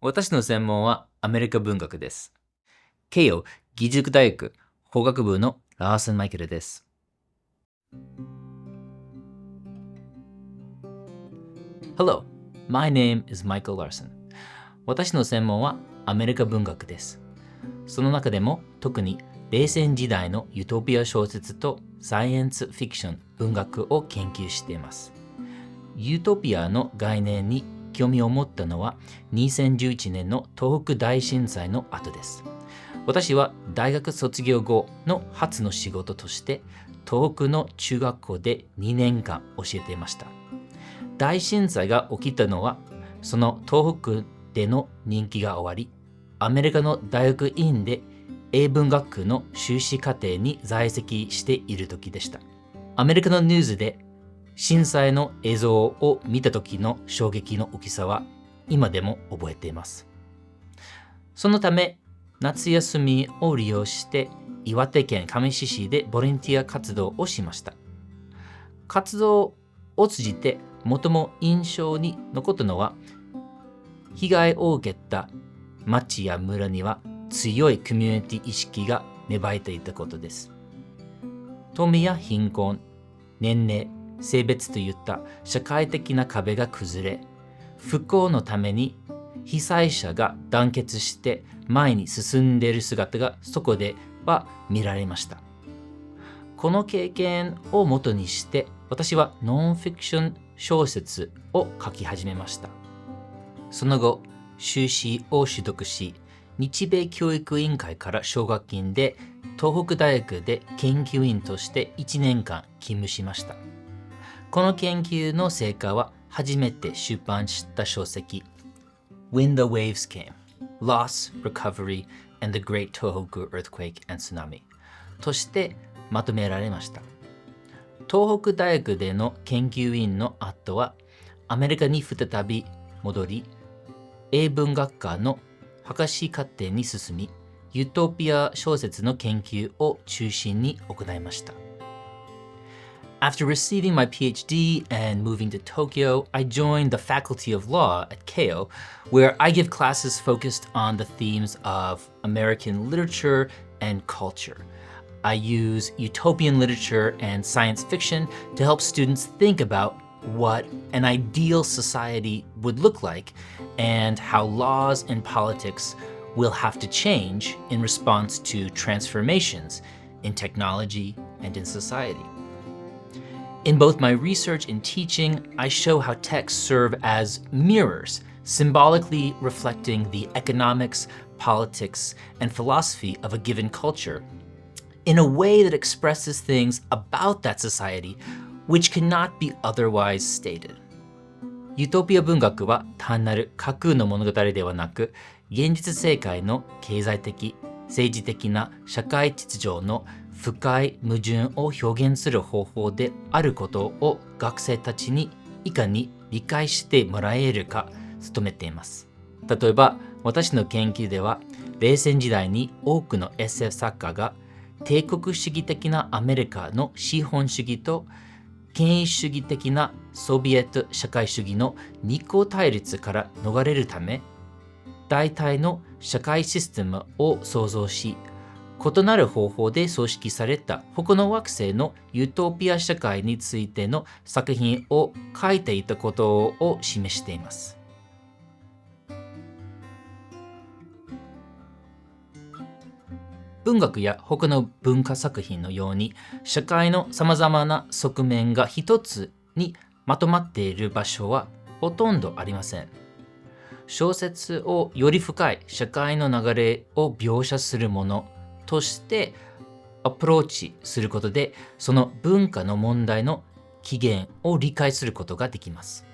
私の専門はアメリカ文学です。慶応義塾大学法学部のラーセン・マイケルです。Hello, my name is Michael Larson. 私の専門はアメリカ文学です。その中でも特に冷戦時代のユートピア小説とサイエンスフィクション文学を研究しています。ユートピアの概念に興味を持ったのは2011年の東北大震災の後です。私は大学卒業後の初の仕事として東北の中学校で2年間教えていました。大震災が起きたのはその東北での人気が終わり、アメリカの大学院で英文学の修士課程に在籍している時でした。アメリカのニュースで震災の映像を見た時の衝撃の大きさは今でも覚えています。そのため夏休みを利用して岩手県上石市でボランティア活動をしました。活動を通じて最も印象に残ったのは、被害を受けた町や村には強いコミュニティ意識が芽生えていたことです。富や貧困、年齢、性別といった社会的な壁が崩れ、復興のために被災者が団結して前に進んでいる姿がそこでは見られました。この経験をもとにして私はノンフィクション小説を書き始めました。その後、修士を取得し、日米教育委員会から奨学金で東北大学で研究員として1年間勤務しました。この研究の成果は初めて出版した書籍 When the Waves Came: Loss, Recovery, and the Great Tohoku Earthquake and Tsunami としてまとめられました。東北大学での研究員の後はアメリカに再び戻り、英文学科の博士課程に進み、ユートピア小説の研究を中心に行いました。After receiving my PhD and moving to Tokyo, I joined the Faculty of Law at Keio, where I give classes focused on the themes of American literature and culture. I use utopian literature and science fiction to help students think about what an ideal society would look like and how laws and politics will have to change in response to transformations in technology and in society.In both my research and teaching, I show how texts serve as mirrors, symbolically reflecting the economics, politics, and philosophy of a given culture in a way that expresses things about that society which cannot be otherwise stated. ユートピア文学は単なる架空の物語ではなく、現実世界の経済的、政治的な社会秩序の深い矛盾を表現する方法であることを学生たちにいかに理解してもらえるか努めています。例えば私の研究では冷戦時代に多くの SF 作家が帝国主義的なアメリカの資本主義と権威主義的なソビエト社会主義の二項対立から逃れるため代替の社会システムを創造し、異なる方法で組織された他の惑星のユートピア社会についての作品を書いていたことを示しています。文学や他の文化作品のように社会のさまざまな側面が一つにまとまっている場所はほとんどありません。小説をより深い社会の流れを描写するものとしてアプローチすることで、その文化の問題の起源を理解することができます。